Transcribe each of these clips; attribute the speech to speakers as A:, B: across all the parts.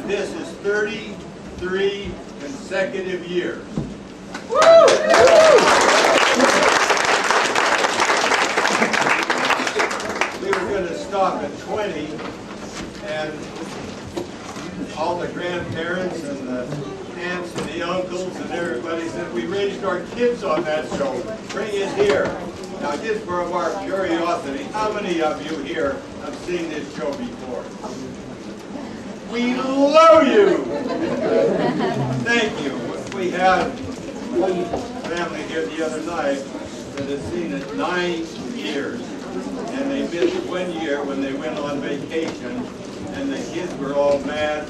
A: This is 33 consecutive years. We were going to stop at 20, and all the grandparents and the aunts and the uncles and everybody said, we raised our kids on that show. Bring it here. Now, just for our curiosity, how many of you here have seen this show before? We love you! Thank you. We had one family here the other night that had seen it 9 years, and they missed 1 year when they went on vacation, and the kids were all mad,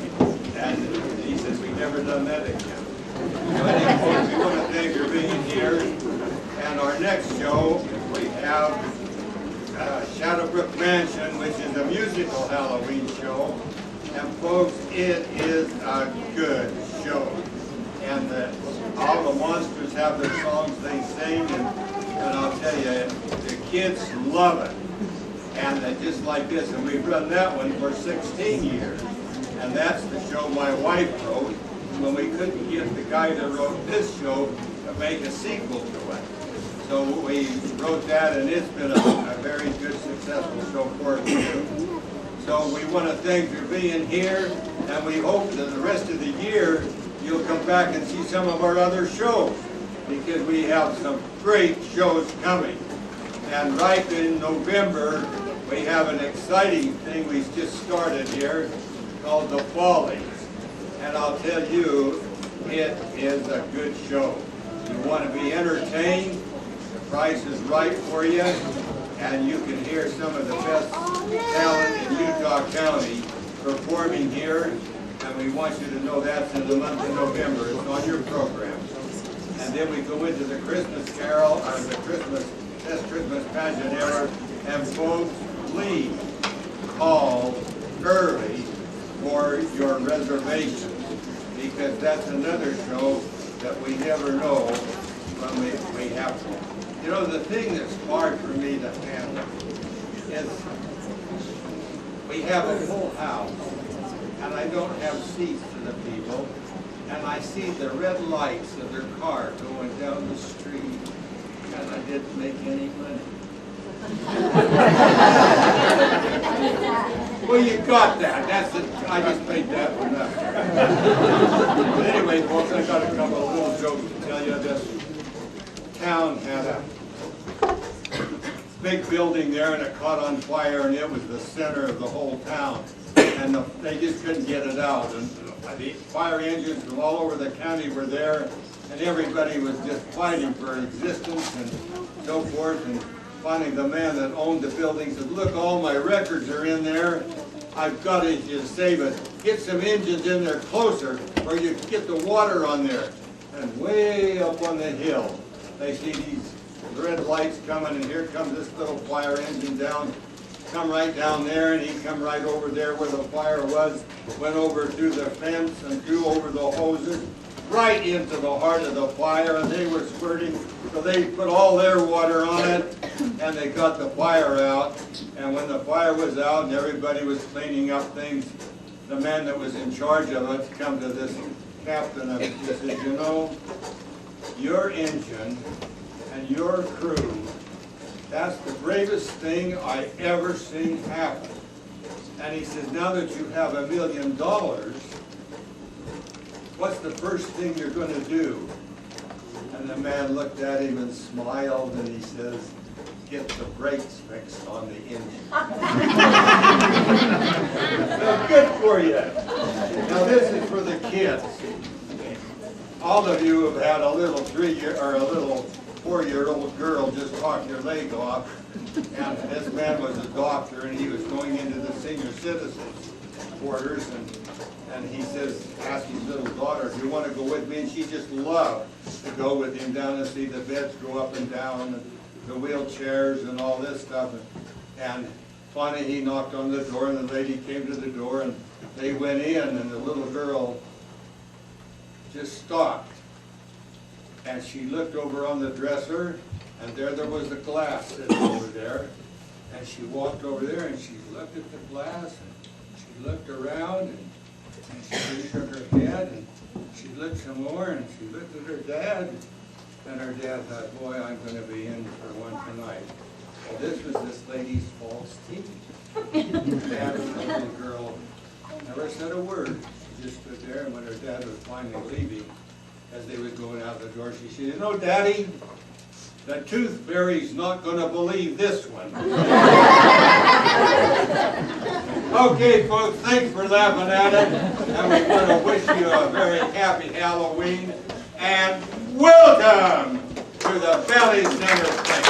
A: and he says, we've never done that again. So anyway, we want to thank you for being here, and our next show, we have Shadowbrook Mansion, which is a musical Halloween show. And folks, it is a good show. And all the monsters have their songs they sing, and I'll tell you, the kids love it. And just like this, and we've run that one for 16 years. And that's the show my wife wrote when we couldn't get the guy that wrote this show to make a sequel to it. So we wrote that, and it's been a very good, successful show for us too. So we want to thank you for being here, and we hope that the rest of the year you'll come back and see some of our other shows, because we have some great shows coming. And right in November, we have an exciting thing we just started here called The Follies. And I'll tell you, it is a good show. You want to be entertained, the price is right for you, and you can hear some of the best talent in Utah County performing here, and we want you to know that's in the month of November. It's on your program. And then we go into the Christmas Carol, or the best Christmas pageant ever, and folks, please call early for your reservations, because that's another show that we never know when we have to. You know, the thing that's hard for me to handle is we have a full house, and I don't have seats to the people, and I see the red lights of their car going down the street, and I didn't make any money. Well, you got that. I just made that one up. But anyway, folks, I got a couple of little jokes to tell you. This town had a big building there, and it caught on fire, and it was the center of the whole town. And they just couldn't get it out. And the fire engines from all over the county were there, and everybody was just fighting for existence and so forth. And finally, the man that owned the building said, look, all my records are in there. I've got to just save it. Get some engines in there closer, or you can get the water on there. And way up on the hill, they see these red lights coming, and here comes this little fire engine down. Come right down there, and he come right over there where the fire was, went over through the fence and threw over the hoses, right into the heart of the fire, and they were squirting. So they put all their water on it, and they got the fire out. And when the fire was out and everybody was cleaning up things, the man that was in charge of it come to this captain of it. He says, you know, your engine and your crew, that's the bravest thing I ever seen happen. And he says, now that you have $1 million, what's the first thing you're going to do? And the man looked at him and smiled, and he says, get the brakes fixed on the engine. So good for you. Now this is for the kids. All of you have had a little 3-year or a little 4-year-old girl just talk your leg off, and this man was a doctor, and he was going into the senior citizens quarters, and he says, ask his little daughter, do you want to go with me? And she just loved to go with him down and see the beds go up and down, and the wheelchairs and all this stuff. And finally he knocked on the door, and the lady came to the door, and they went in, and the little girl just stopped. And she looked over on the dresser, and there was a glass sitting over there. And she walked over there, and she looked at the glass, and she looked around, and
B: And she shook her head, and she looked some more, and she looked at her dad, and her dad thought, boy, I'm going to be in for one tonight. Well, this was this lady's false teeth. Dad and the little girl never said a word. She just stood there, and when her dad was finally leaving, as they was going out the door, she said, you know, Daddy, the tooth fairy's not going to believe this one. Okay, folks, thanks for laughing at it, and we want to wish you a very happy Halloween, and welcome to the Valley Center Fair.